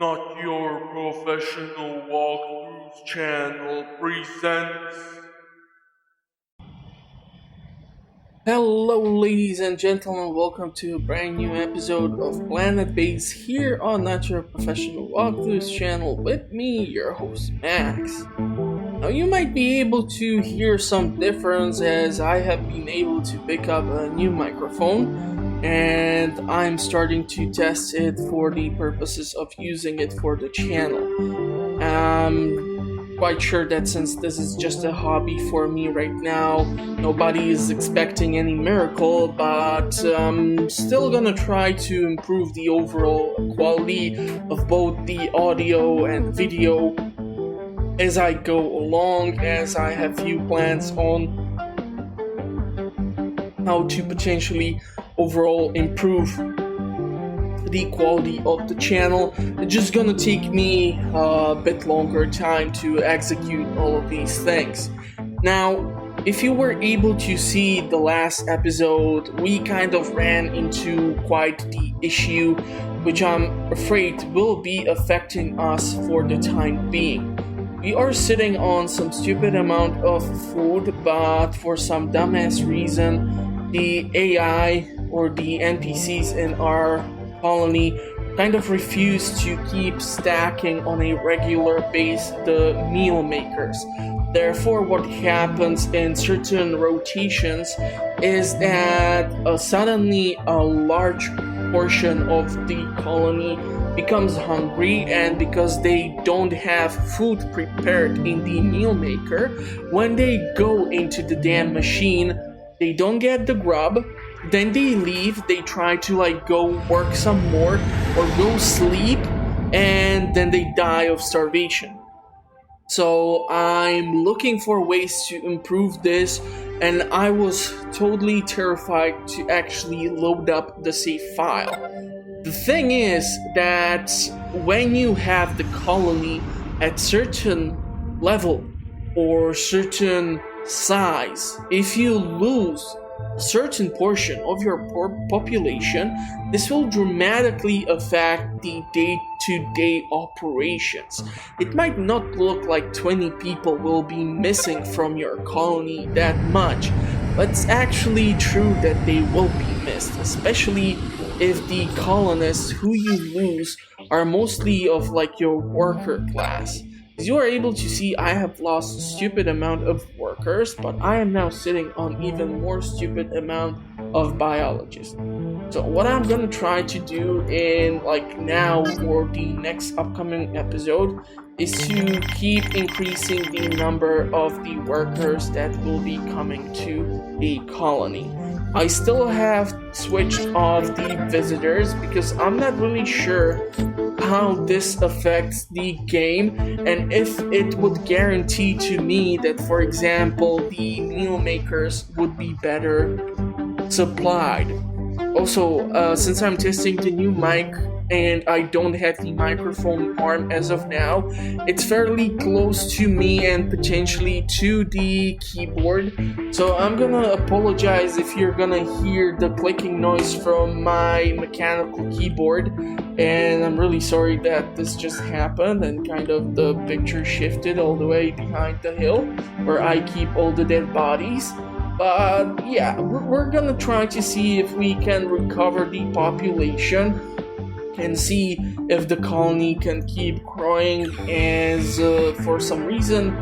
Not Your Professional Walkthroughs channel presents. Hello, ladies and gentlemen, welcome to a brand new episode of Planetbase here on Not Your Professional Walkthroughs channel with me, your host Max. Now, you might be able to hear some difference as I have been able to pick up a new microphone and I'm starting to test it for the purposes of using it for the channel. Quite sure that since this is just a hobby for me right now, nobody is expecting any miracle, but I'm still gonna try to improve the overall quality of both the audio and video as I go along, as I have few plans on how to potentially overall improve the quality of the channel. It's just gonna take me a bit longer time to execute all of these things. Now, if you were able to see the last episode, we kind of ran into quite the issue, which I'm afraid will be affecting us for the time being. We are sitting on some stupid amount of food, but for some dumbass reason, the AI or the NPCs in our colony kind of refuse to keep stacking on a regular base the meal makers. Therefore, what happens in certain rotations is that suddenly a large portion of the colony becomes hungry, and because they don't have food prepared in the meal maker, when they go into the damn machine, they don't get the grub. Then they leave, they try to go work some more or go sleep, and then they die of starvation. So I'm looking for ways to improve this, and I was totally terrified to actually load up the save file. The thing is that when you have the colony at certain level or certain size, if you lose a certain portion of your population, this will dramatically affect the day-to-day operations. It might not look like 20 people will be missing from your colony that much, but it's actually true that they will be missed, especially if the colonists who you lose are mostly of your worker class. As you are able to see, I have lost a stupid amount of workers, but I am now sitting on even more stupid amount of biologists. So what I'm gonna try to do in now for the next upcoming episode is to keep increasing the number of the workers that will be coming to a colony. I still have switched off the visitors because I'm not really sure how this affects the game and if it would guarantee to me that, for example, the meal makers would be better supplied. Also, since I'm testing the new mic and I don't have the microphone arm as of now, it's fairly close to me and potentially to the keyboard. So I'm gonna apologize if you're gonna hear the clicking noise from my mechanical keyboard. And I'm really sorry that this just happened and kind of the picture shifted all the way behind the hill where I keep all the dead bodies. But yeah, we're gonna try to see if we can recover the population and see if the colony can keep growing, as for some reason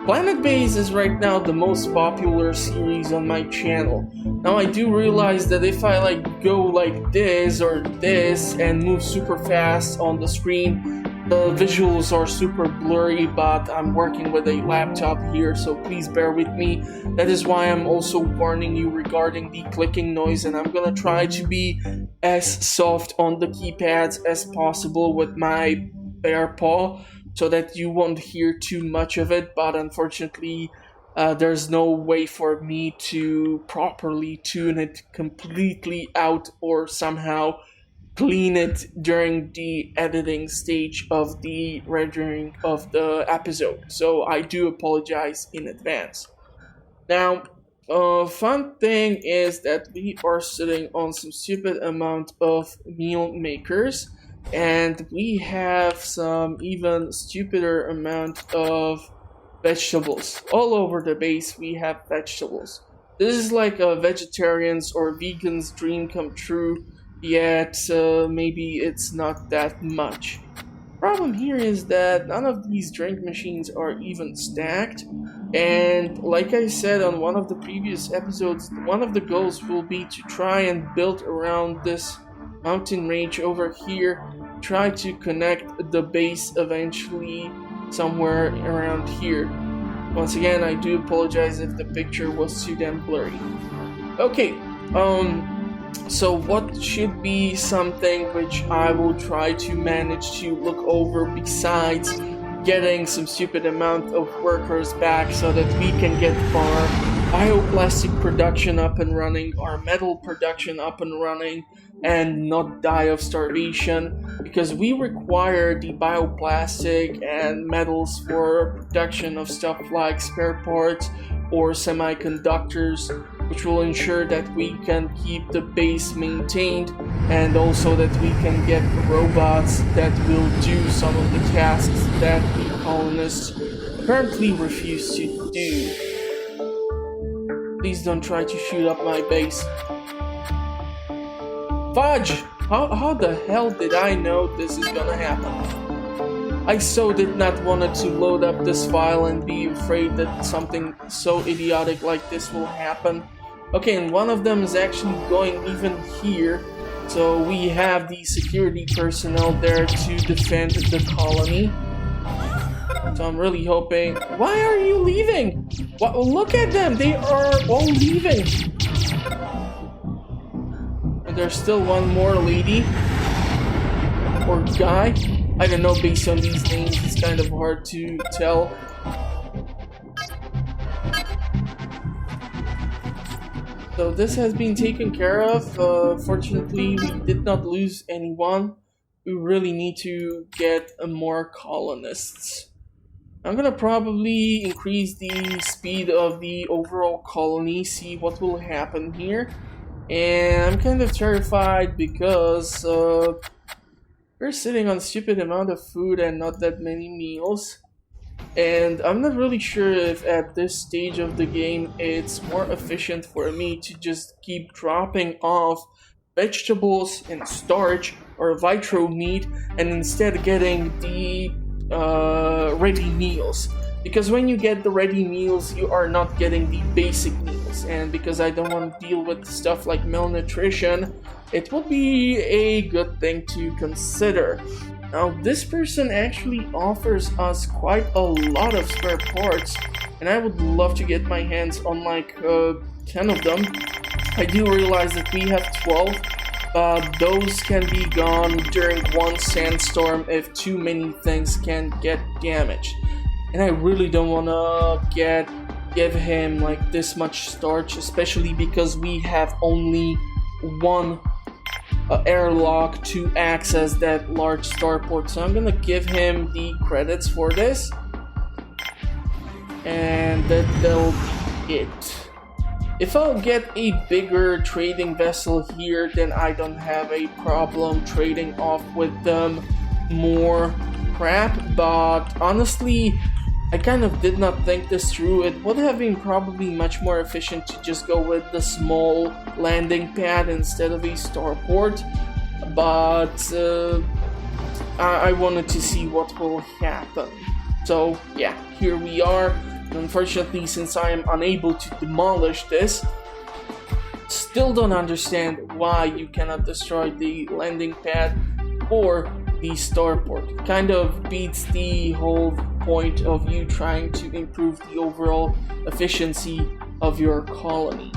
Planetbase is right now the most popular series on my channel. Now I do realize that if I go like this or this and move super fast on the screen, the visuals are super blurry, but I'm working with a laptop here, so please bear with me. That is why I'm also warning you regarding the clicking noise, and I'm gonna try to be as soft on the keypads as possible with my bare paw so that you won't hear too much of it, but unfortunately there's no way for me to properly tune it completely out or somehow clean it during the editing stage of the rendering of the episode. So I do apologize in advance. Now, fun thing is that we are sitting on some stupid amount of meal makers, and we have some even stupider amount of vegetables. All over the base we have vegetables. This is like a vegetarian's or vegan's dream come true, yet maybe it's not that much. Problem here is that none of these drink machines are even stacked, and like I said on one of the previous episodes, one of the goals will be to try and build around this mountain range over here, try to connect the base eventually somewhere around here. Once again, I do apologize if the picture was too damn blurry. Okay, so what should be something which I will try to manage to look over besides getting some stupid amount of workers back so that we can get our bioplastic production up and running, our metal production up and running, and not die of starvation, because we require the bioplastic and metals for production of stuff like spare parts or semiconductors, which will ensure that we can keep the base maintained and also that we can get robots that will do some of the tasks that the colonists apparently refuse to do. Please don't try to shoot up my base. Fudge! How the hell did I know this is gonna happen? I so did not want to load up this file and be afraid that something so idiotic like this will happen. Okay, and one of them is actually going even here, so we have the security personnel there to defend the colony. So I'm really hoping... Why are you leaving? Look at them, they are all leaving. And there's still one more lady. Or guy. I don't know, based on these names, it's kind of hard to tell. So this has been taken care of. Fortunately, we did not lose anyone. We really need to get more colonists. I'm gonna probably increase the speed of the overall colony, see what will happen here. And I'm kind of terrified because we're sitting on a stupid amount of food and not that many meals. And I'm not really sure if at this stage of the game it's more efficient for me to just keep dropping off vegetables and starch or vitro meat and instead getting the ready meals. Because when you get the ready meals, you are not getting the basic meals. And because I don't want to deal with stuff like malnutrition, it would be a good thing to consider. Now, this person actually offers us quite a lot of spare parts, and I would love to get my hands on like 10 of them. I do realize that we have 12, but those can be gone during one sandstorm if too many things can get damaged. And I really don't want to give him like this much starch, especially because we have only one airlock to access that large starport. So I'm gonna give him the credits for this, and that'll be it. If I'll get a bigger trading vessel here, then I don't have a problem trading off with them more crap, but honestly, I kind of did not think this through. It would have been probably much more efficient to just go with the small landing pad instead of a starport, but I wanted to see what will happen. So yeah, here we are. Unfortunately, since I am unable to demolish this, still don't understand why you cannot destroy the landing pad or the starport. It kind of beats the whole point of you trying to improve the overall efficiency of your colony.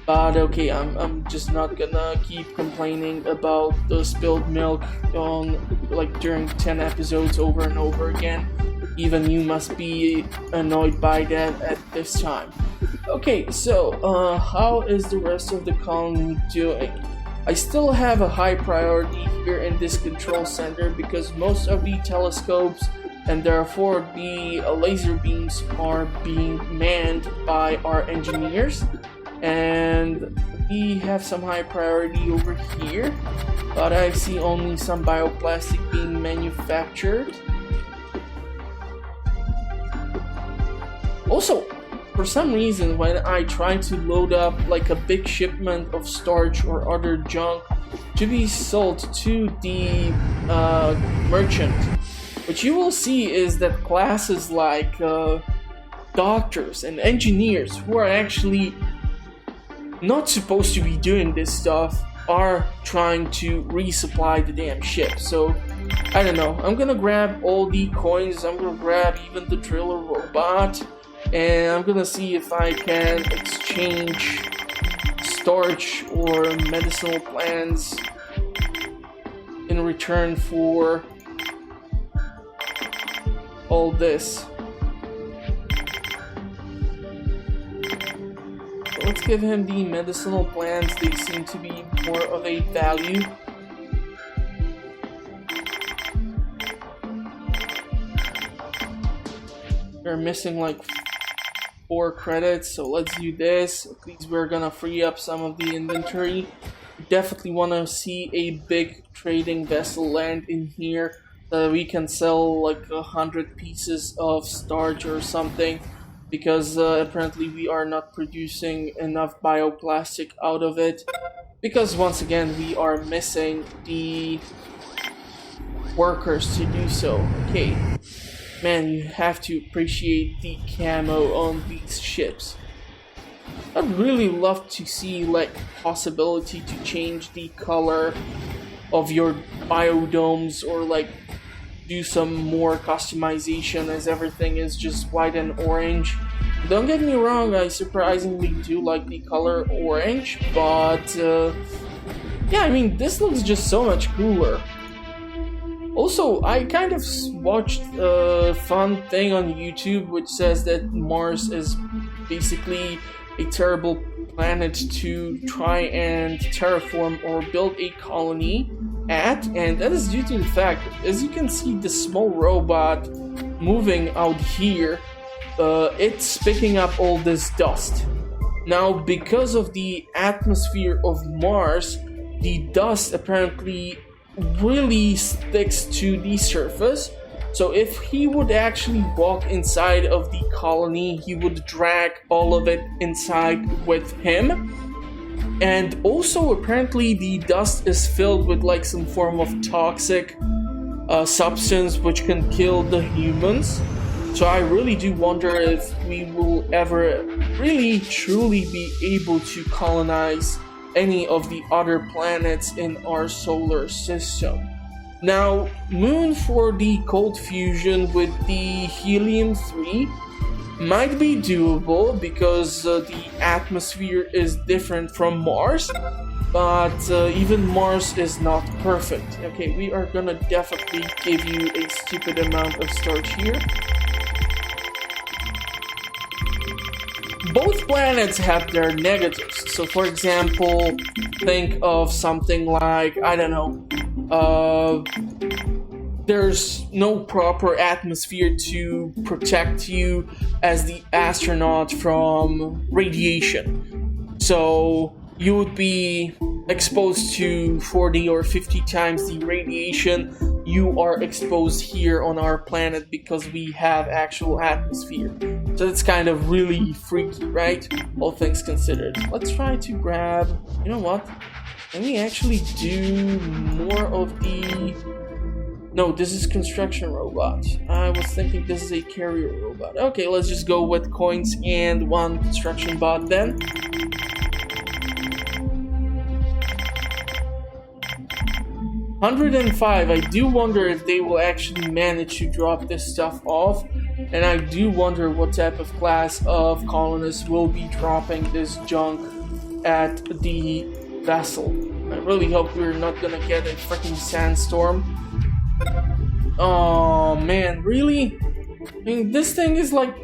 But okay, I'm just not gonna keep complaining about the spilled milk on like during 10 episodes over and over again. Even you must be annoyed by that at this time. Okay, so how is the rest of the colony doing? I still have a high priority here in this control center because most of the telescopes and therefore the laser beams are being manned by our engineers, and we have some high priority over here, but I see only some bioplastic being manufactured. Also, for some reason, when I try to load up like a big shipment of starch or other junk to be sold to the merchant, what you will see is that classes like doctors and engineers who are actually not supposed to be doing this stuff are trying to resupply the damn ship. So I don't know, I'm gonna grab all the coins, I'm gonna grab even the driller robot, and I'm gonna see if I can exchange starch or medicinal plants in return for all this. So let's give him the medicinal plants, they seem to be more of a value. They're missing like 4 credits, so let's do this. At least we're gonna free up some of the inventory. Definitely want to see a big trading vessel land in here so that we can sell like 100 pieces of starch or something, because apparently we are not producing enough bioplastic out of it, because once again we are missing the workers to do so. Okay. Man, you have to appreciate the camo on these ships. I'd really love to see like possibility to change the color of your biodomes, or like do some more customization, as everything is just white and orange. Don't get me wrong, I surprisingly do like the color orange, but yeah, I mean, this looks just so much cooler. Also, I kind of watched a fun thing on YouTube which says that Mars is basically a terrible planet to try and terraform or build a colony at, and that is due to the fact that, as you can see, the small robot moving out here, it's picking up all this dust. Now, because of the atmosphere of Mars, the dust apparently really sticks to the surface, so if he would actually walk inside of the colony, he would drag all of it inside with him. And also apparently the dust is filled with like some form of toxic substance which can kill the humans. So I really do wonder if we will ever really truly be able to colonize any of the other planets in our solar system. Now, Moon for the cold fusion with the helium-3 might be doable because the atmosphere is different from Mars, but even Mars is not perfect. Okay, we are gonna definitely give you a stupid amount of starch here. Both planets have their negatives. So for example, think of something like, I don't know, there's no proper atmosphere to protect you as the astronaut from radiation. So you would be exposed to 40 or 50 times the radiation you are exposed here on our planet because we have actual atmosphere. So it's kind of really freaky, right? All things considered. Let's try to grab, you know what? Let me actually do more of the... No, this is construction robot. I was thinking this is a carrier robot. Okay, let's just go with coins and 1 construction bot then. $105. I do wonder if they will actually manage to drop this stuff off, and I do wonder what type of class of colonists will be dropping this junk at the vessel. I really hope we're not gonna get a freaking sandstorm. Oh man, really? I mean, this thing is like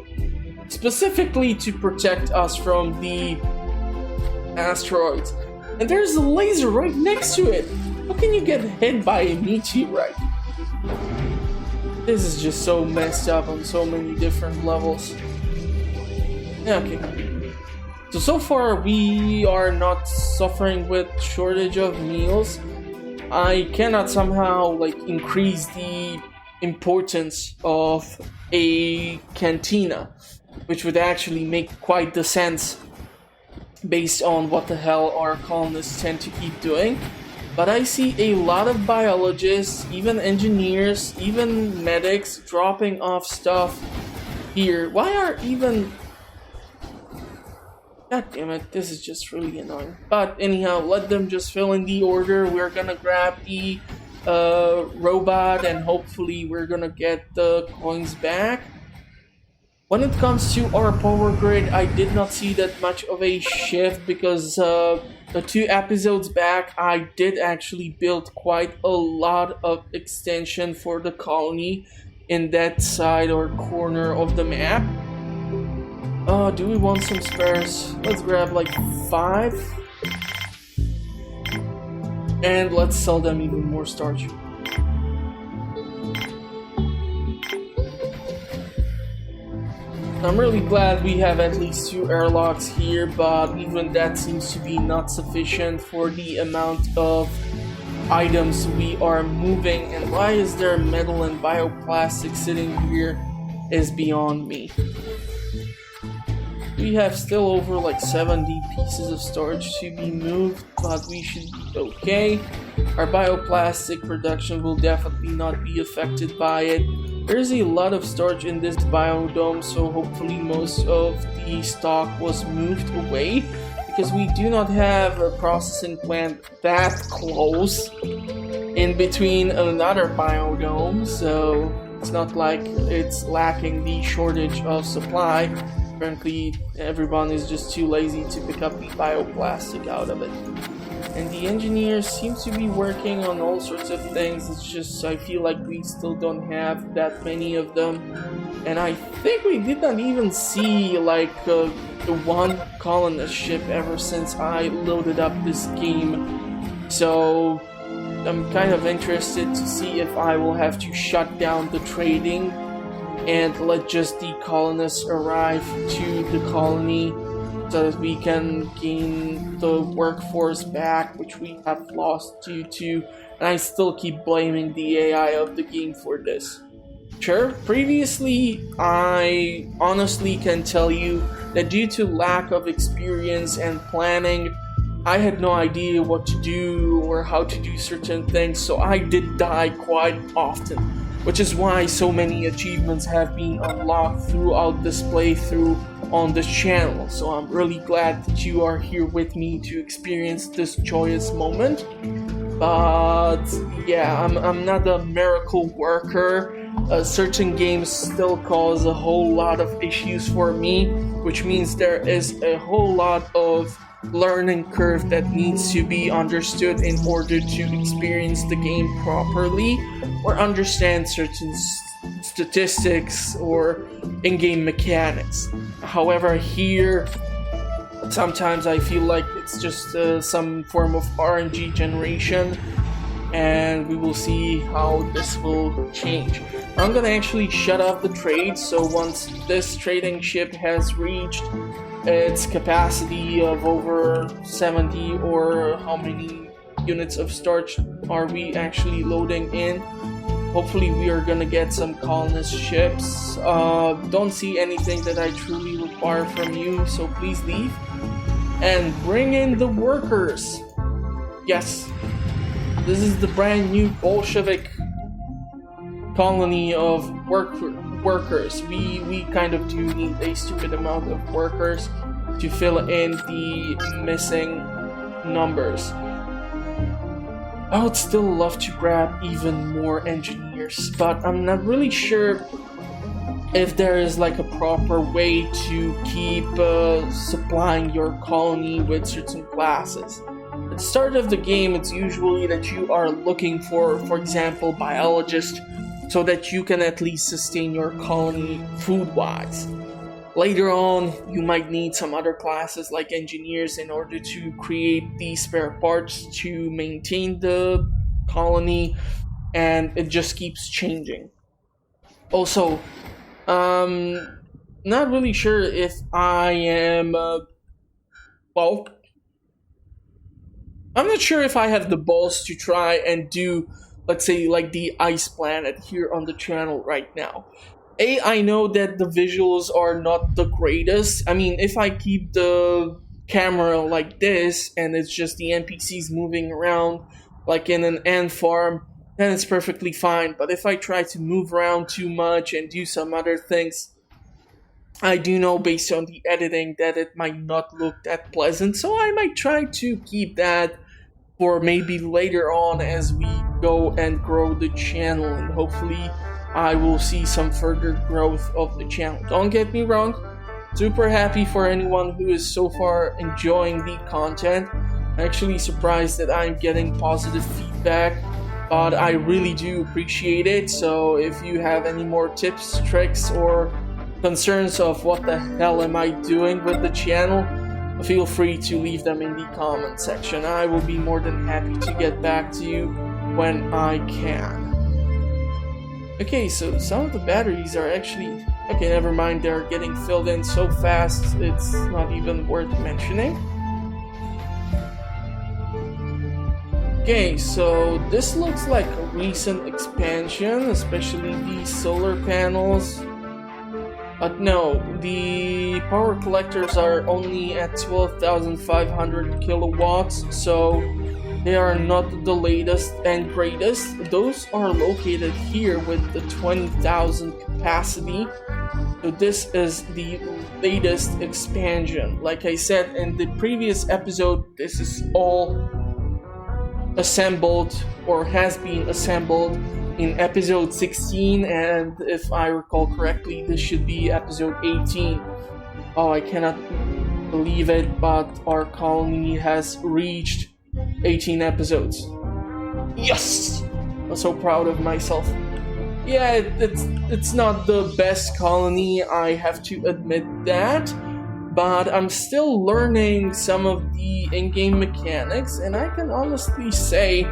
specifically to protect us from the asteroids, and there's a laser right next to it. How can you get hit by a meteorite? This is just so messed up on so many different levels. Yeah, okay. So far we are not suffering with shortage of meals. I cannot somehow like increase the importance of a cantina, which would actually make quite the sense based on what the hell our colonists tend to keep doing. But I see a lot of biologists, even engineers, even medics dropping off stuff here. Why are even... God damn it, this is just really annoying. But anyhow, let them just fill in the order. We're gonna grab the robot and hopefully we're gonna get the coins back. When it comes to our power grid, I did not see that much of a shift because the 2 episodes back, I did actually build quite a lot of extension for the colony in that side or corner of the map. Do we want some spares? Let's grab like 5. And let's sell them even more starch. I'm really glad we have at least 2 airlocks here, but even that seems to be not sufficient for the amount of items we are moving. And why is there metal and bioplastic sitting here is beyond me. We have still over like 70 pieces of storage to be moved, but we should be okay. Our bioplastic production will definitely not be affected by it. There's a lot of storage in this biodome, so hopefully most of the stock was moved away, because we do not have a processing plant that close in between another biodome, so it's not like it's lacking the shortage of supply. Apparently everyone is just too lazy to pick up the bioplastic out of it. And the engineers seem to be working on all sorts of things. It's just I feel like we still don't have that many of them. And I think we did not even see like the one colonist ship ever since I loaded up this game. So I'm kind of interested to see if I will have to shut down the trading and let just the colonists arrive to the colony so that we can gain the workforce back, which we have lost due to, and I still keep blaming the AI of the game for this. Sure, previously I honestly can tell you that due to lack of experience and planning, I had no idea what to do or how to do certain things, so I did die quite often, which is why so many achievements have been unlocked throughout this playthrough on this channel. So I'm really glad that you are here with me to experience this joyous moment. But yeah, I'm not a miracle worker. Certain games still cause a whole lot of issues for me, which means there is a whole lot of learning curve that needs to be understood in order to experience the game properly or understand certain statistics or in-game mechanics. However, here sometimes I feel like it's just some form of RNG generation, and we will see how this will change. I'm gonna actually shut off the trade, so once this trading ship has reached its capacity of over 70, or how many units of starch are we actually loading in, hopefully we are gonna get some colonist ships. Don't see anything that I truly require from you, so please leave and bring in the workers. Yes, this is the brand new Bolshevik colony of workers. We kind of do need a stupid amount of workers to fill in the missing numbers. I would still love to grab even more engineers, but I'm not really sure if there is like a proper way to keep supplying your colony with certain classes. At the start of the game, it's usually that you are looking for example, biologists, so that you can at least sustain your colony food-wise. Later on, you might need some other classes like engineers in order to create the spare parts to maintain the colony, and it just keeps changing. Also, not really sure if I am well, I'm not sure if I have the balls to try and do, let's say, like the Ice Planet here on the channel right now. I know that the visuals are not the greatest. I mean, if I keep the camera like this and it's just the NPCs moving around like in an ant farm, then it's perfectly fine. But if I try to move around too much and do some other things, I do know based on the editing that it might not look that pleasant. So I might try to keep that for maybe later on as we go and grow the channel, and hopefully I will see some further growth of the channel. Don't get me wrong, super happy for anyone who is so far enjoying the content. I'm actually surprised that I'm getting positive feedback, but I really do appreciate it. So if you have any more tips, tricks, or concerns of what the hell am I doing with the channel, feel free to leave them in the comment section. I will be more than happy to get back to you when I can. Okay, so some of the batteries are actually... Okay, never mind, they're getting filled in so fast, it's not even worth mentioning. Okay, so this looks like a recent expansion, especially these solar panels. But no, the power collectors are only at 12,500 kilowatts, so they are not the latest and greatest. Those are located here with the 20,000 capacity. So this is the latest expansion. Like I said in the previous episode, this is all assembled or has been assembled in episode 16, and if I recall correctly, this should be episode 18. Oh, I cannot believe it, but our colony has reached 18 episodes. Yes! I'm so proud of myself. Yeah, it's not the best colony, I have to admit that, but I'm still learning some of the in-game mechanics, and I can honestly say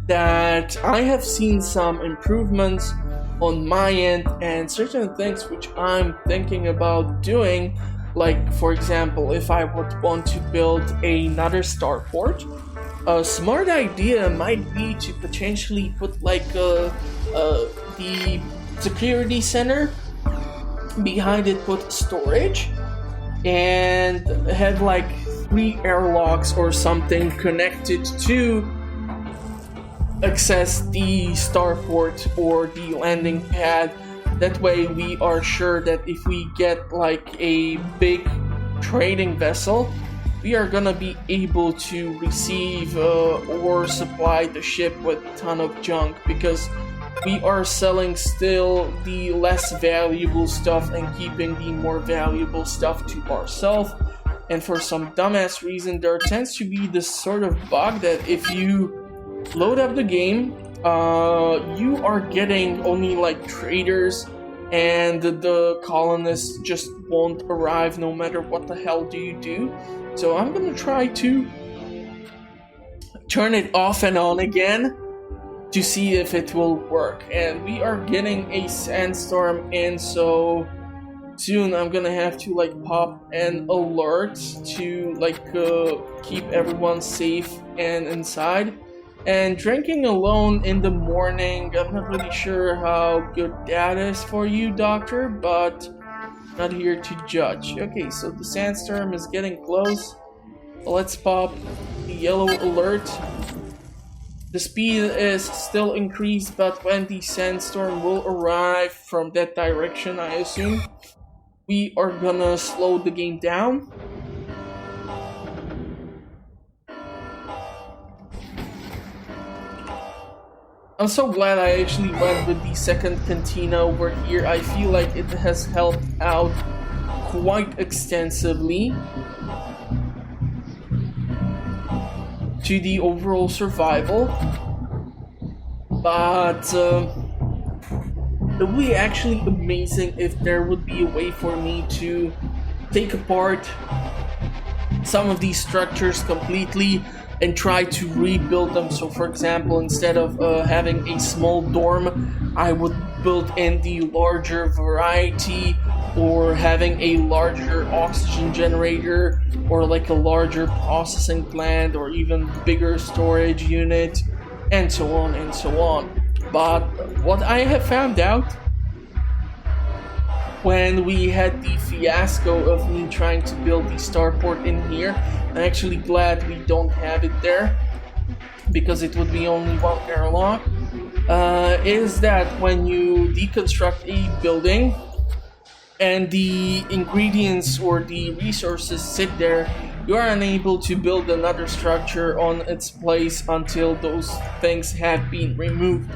that I have seen some improvements on my end and certain things which I'm thinking about doing. Like, for example, if I would want to build another starport, a smart idea might be to potentially put like the security center behind it, put storage, and have like 3 airlocks or something connected to access the starport or the landing pad. That way we are sure that if we get like a big trading vessel, we are gonna be able to receive or supply the ship with a ton of junk, because we are selling still the less valuable stuff and keeping the more valuable stuff to ourselves. And for some dumbass reason, there tends to be this sort of bug that if you load up the game, you are getting only like traders, and the colonists just won't arrive no matter what the hell do you do. So I'm gonna try to turn it off and on again to see if it will work. And we are getting a sandstorm in, so soon I'm gonna have to like pop an alert to like keep everyone safe and inside. And drinking alone in the morning, I'm not really sure how good that is for you, doctor, but not here to judge. Okay, so the sandstorm is getting close. Let's pop the yellow alert. The speed is still increased, but when the sandstorm will arrive from that direction, I assume, we are gonna slow the game down. I'm so glad I actually went with the second cantina over here. I feel like it has helped out quite extensively to the overall survival. But it would be actually amazing if there would be a way for me to take apart some of these structures completely and try to rebuild them. So for example, instead of having a small dorm, I would built in the larger variety, or having a larger oxygen generator, or like a larger processing plant, or even bigger storage unit, and so on and so on. But what I have found out when we had the fiasco of me trying to build the starport in here, I'm actually glad we don't have it there, because it would be only one airlock, is that when you deconstruct a building and the ingredients or the resources sit there, you are unable to build another structure on its place until those things have been removed.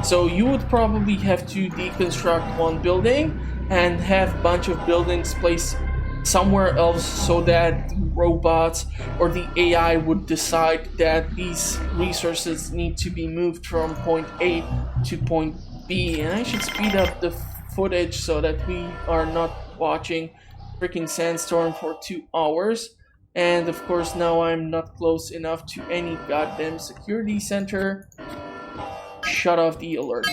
So you would probably have to deconstruct one building and have a bunch of buildings placed somewhere else so that the robots or the AI would decide that these resources need to be moved from point A to point B. And I should speed up the footage so that we are not watching freaking sandstorm for 2 hours. And of course now I'm not close enough to any goddamn security center. Shut off the alert.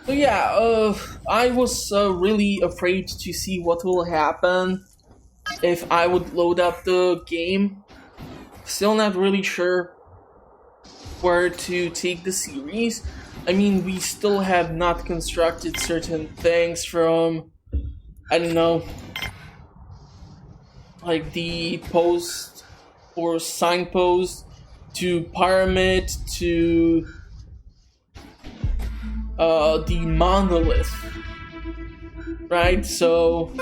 So yeah, I was really afraid to see what will happen if I would load up the game. Still not really sure where to take the series. I mean, we still have not constructed certain things from, I don't know, like the post or signpost to pyramid to the monolith, right? So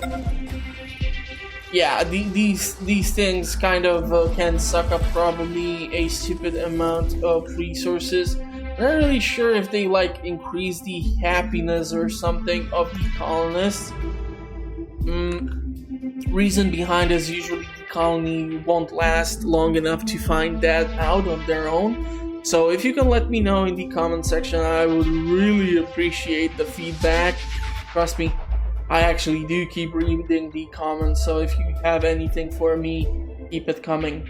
yeah, these things kind of can suck up probably a stupid amount of resources. I'm not really sure if they like increase the happiness or something of the colonists. Reason behind is usually the colony won't last long enough to find that out on their own. So if you can let me know in the comment section, I would really appreciate the feedback. Trust me, I actually do keep reading the comments, so if you have anything for me, keep it coming.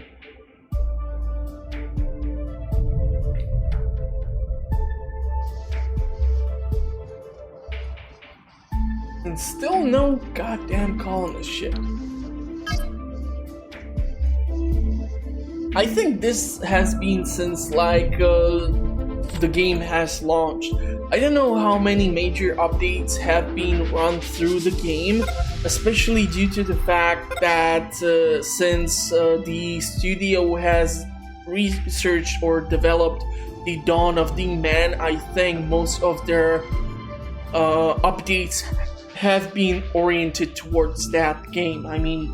And still no goddamn colonist ship. I think this has been since like the game has launched. I don't know how many major updates have been run through the game, especially due to the fact that since the studio has researched or developed the Dawn of the Man, I think most of their updates have been oriented towards that game. I mean,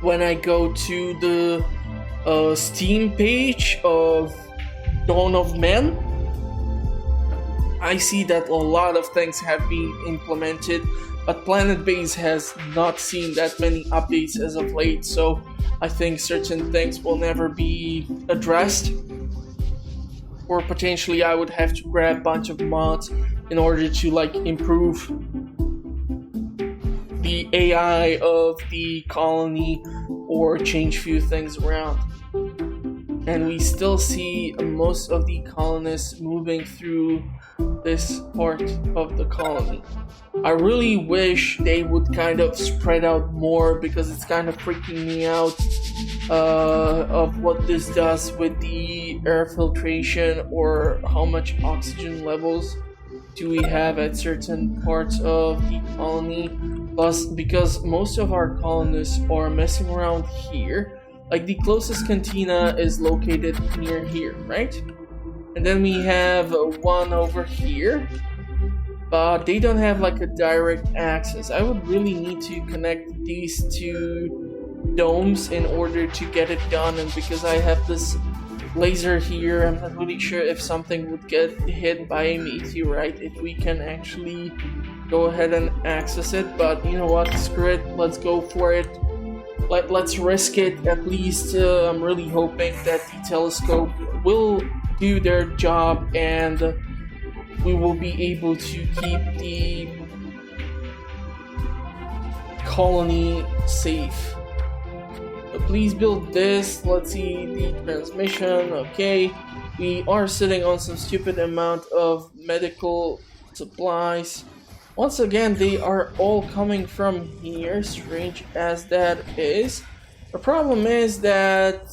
when I go to the Steam page of Dawn of Man, I see that a lot of things have been implemented, but Planetbase has not seen that many updates as of late, so I think certain things will never be addressed. Or potentially I would have to grab a bunch of mods in order to like improve the AI of the colony or change few things around. And we still see most of the colonists moving through this part of the colony. I really wish they would kind of spread out more, because it's kind of freaking me out of what this does with the air filtration, or how much oxygen levels do we have at certain parts of the colony. Plus, because most of our colonists are messing around here, like the closest cantina is located near here, right? And then we have one over here, but they don't have like a direct access. I would really need to connect these two domes in order to get it done, and because I have this laser here, I'm not really sure if something would get hit by a meteorite, if we can actually go ahead and access it. But you know what, screw it, let's go for it. Let's risk it. At least I'm really hoping that the telescope will do their job and we will be able to keep the colony safe. So please build this. Let's see the transmission. Okay, We are sitting on some stupid amount of medical supplies. Once again, they are all coming from here, strange as that is. The problem is that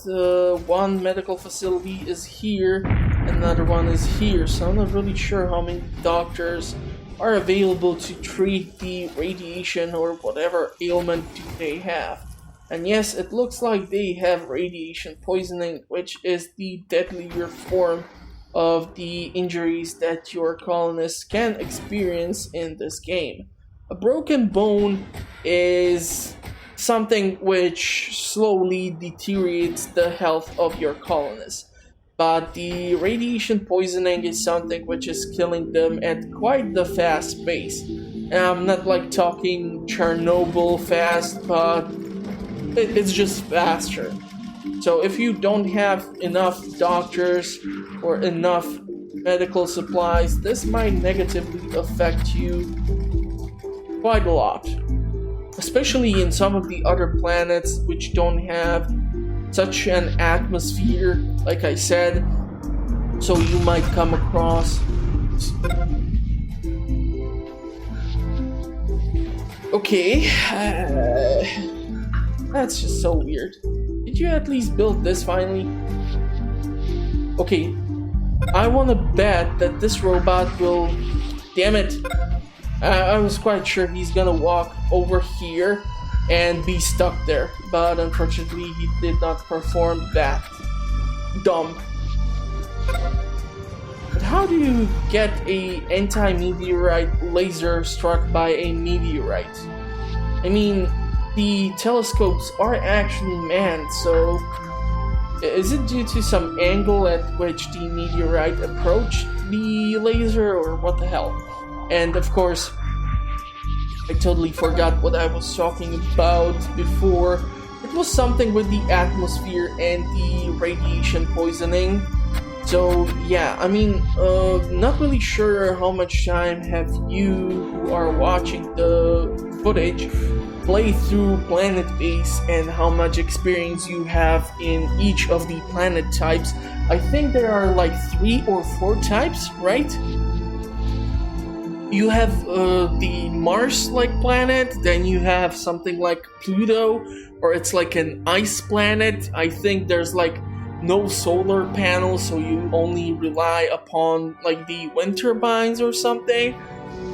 one medical facility is here, another one is here, so I'm not really sure how many doctors are available to treat the radiation or whatever ailment do they have. And yes, it looks like they have radiation poisoning, which is the deadlier form of the injuries that your colonists can experience in this game. A broken bone is something which slowly deteriorates the health of your colonists. But the radiation poisoning is something which is killing them at quite the fast pace. And I'm not like talking Chernobyl fast, but it's just faster. So if you don't have enough doctors or enough medical supplies, this might negatively affect you quite a lot. Especially in some of the other planets which don't have such an atmosphere, like I said. So you might come across okay, that's just so weird. Did you at least build this finally? Okay, I want to bet that this robot will... Damn it! I was quite sure he's gonna walk over here and be stuck there, but unfortunately he did not perform that. Dumb. But how do you get a anti-meteorite laser struck by a meteorite? I mean, the telescopes are actually manned, so is it due to some angle at which the meteorite approached the laser, or what the hell? And of course, I totally forgot what I was talking about before. It was something with the atmosphere and the radiation poisoning. So yeah, I mean, not really sure how much time have you who are watching the footage play through Planetbase and how much experience you have in each of the planet types. I think there are like 3 or 4 types, right? You have the Mars-like planet, then you have something like Pluto, or it's like an ice planet. I think there's like no solar panels, so you only rely upon like the wind turbines or something.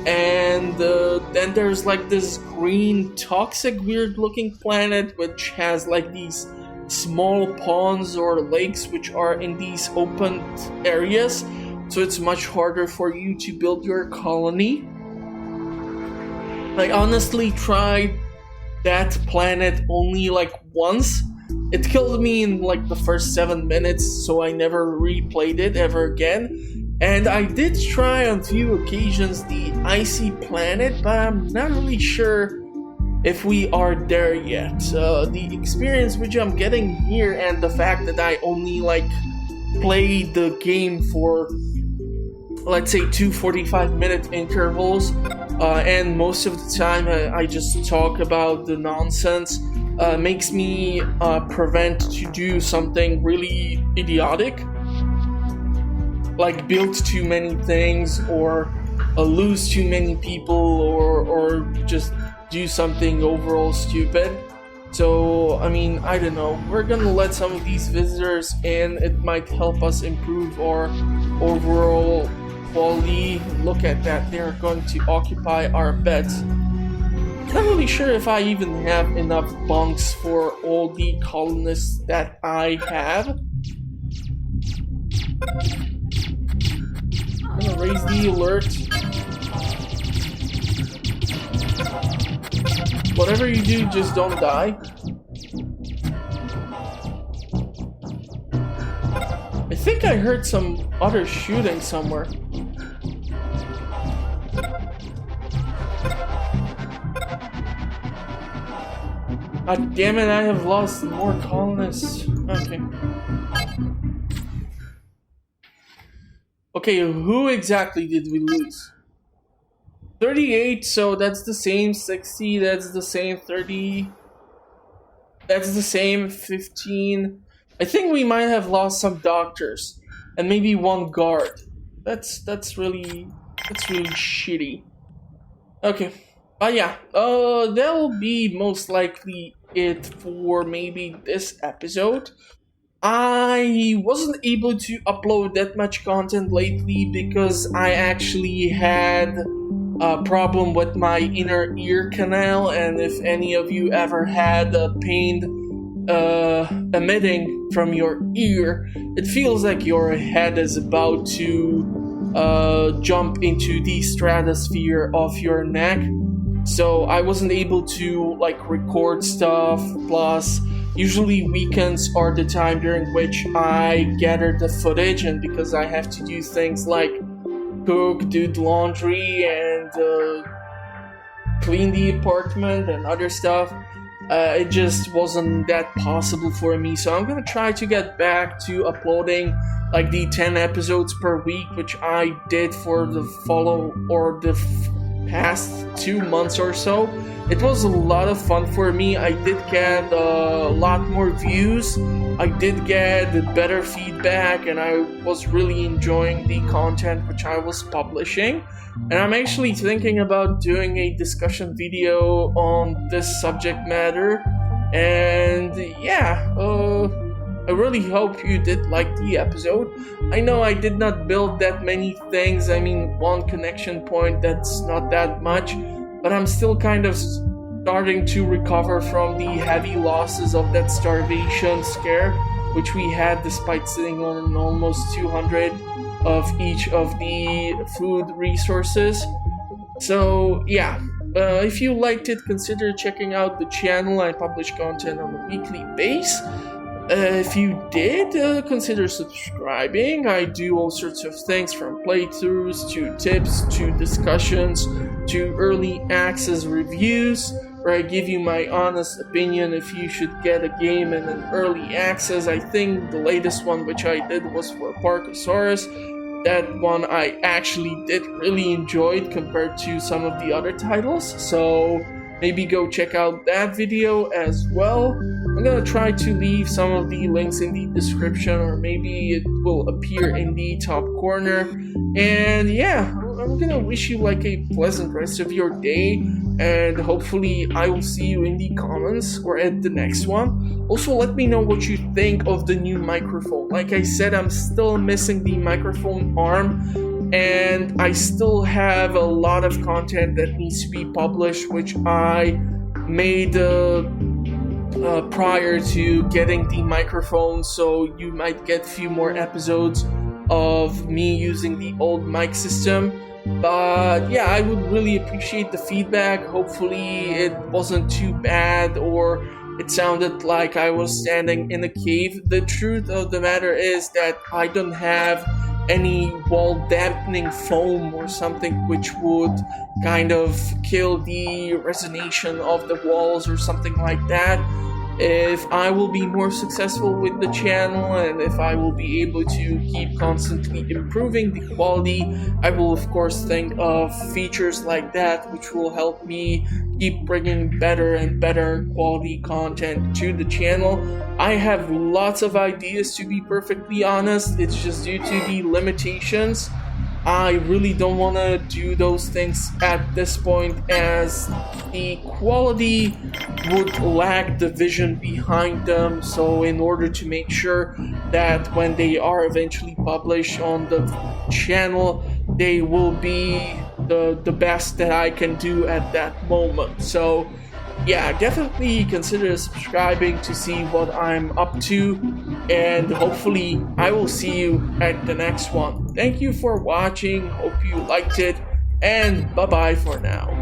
And then there's like this green, toxic, weird-looking planet which has like these small ponds or lakes which are in these open areas. So it's much harder for you to build your colony. I honestly tried that planet only like once. It killed me in like the first 7 minutes, so I never replayed it ever again. And I did try on 2 occasions the icy planet, but I'm not really sure if we are there yet. The experience which I'm getting here and the fact that I only like play the game for, let's say, 2 45-minute intervals, and most of the time I just talk about the nonsense, makes me prevent to do something really idiotic, like build too many things or lose too many people or just do something overall stupid. So, I mean, I don't know. We're gonna let some of these visitors in. It might help us improve our overall quality. Look at that. They're going to occupy our beds. Not really sure if I even have enough bunks for all the colonists that I have. I'm gonna raise the alert. Whatever you do, just don't die. I think I heard some other shooting somewhere. God damn it, I have lost more colonists. Okay. Okay, who exactly did we lose? 38, so that's the same. 60, that's the same. 30, that's the same. 15. I think we might have lost some doctors. and maybe one guard. That's really shitty. Okay. Yeah. That'll be most likely it for maybe this episode. I wasn't able to upload that much content lately because I actually had a problem with my inner ear canal, and if any of you ever had a pain emitting from your ear, it feels like your head is about to jump into the stratosphere of your neck. So I wasn't able to record stuff. Plus, usually weekends are the time during which I gather the footage, and because I have to do things like cook, do the laundry, and clean the apartment and other stuff, it just wasn't that possible for me. So I'm gonna try to get back to uploading the 10 episodes per week, which I did for the past 2 months or so. It was a lot of fun for me. I did get a lot more views. I did get better feedback, and I was really enjoying the content which I was publishing. And I'm actually thinking about doing a discussion video on this subject matter. And yeah, I really hope you did like the episode. I know I did not build that many things. I mean, one connection point, that's not that much. But I'm still kind of starting to recover from the heavy losses of that starvation scare, which we had despite sitting on almost 200 of each of the food resources. So yeah, if you liked it, consider checking out the channel. I publish content on a weekly basis. If you did, consider subscribing. I do all sorts of things, from playthroughs to tips to discussions to early access reviews, where I give you my honest opinion if you should get a game in an early access. I think the latest one which I did was for Parkosaurus. That one I actually did really enjoy it compared to some of the other titles, so maybe go check out that video as well. I'm gonna try to leave some of the links in the description, or maybe it will appear in the top corner. And yeah, I'm gonna wish you a pleasant rest of your day, and hopefully I will see you in the comments or at the next one. Also, let me know what you think of the new microphone. Like I said, I'm still missing the microphone arm, and I still have a lot of content that needs to be published, which I made prior to getting the microphone, so you might get a few more episodes of me using the old mic system. But yeah, I would really appreciate the feedback. Hopefully it wasn't too bad, or it sounded like I was standing in a cave. The truth of the matter is that I don't have any wall dampening foam or something which would kind of kill the resonation of the walls or something like that. If I will be more successful with the channel, and if I will be able to keep constantly improving the quality, I will of course think of features like that which will help me keep bringing better and better quality content to the channel. I have lots of ideas, to be perfectly honest. It's just due to the limitations. I really don't want to do those things at this point, as the quality would lack the vision behind them. So in order to make sure that when they are eventually published on the channel, they will be the best that I can do at that moment. So yeah, definitely consider subscribing to see what I'm up to, and hopefully I will see you at the next one. Thank you for watching, hope you liked it, and bye bye for now.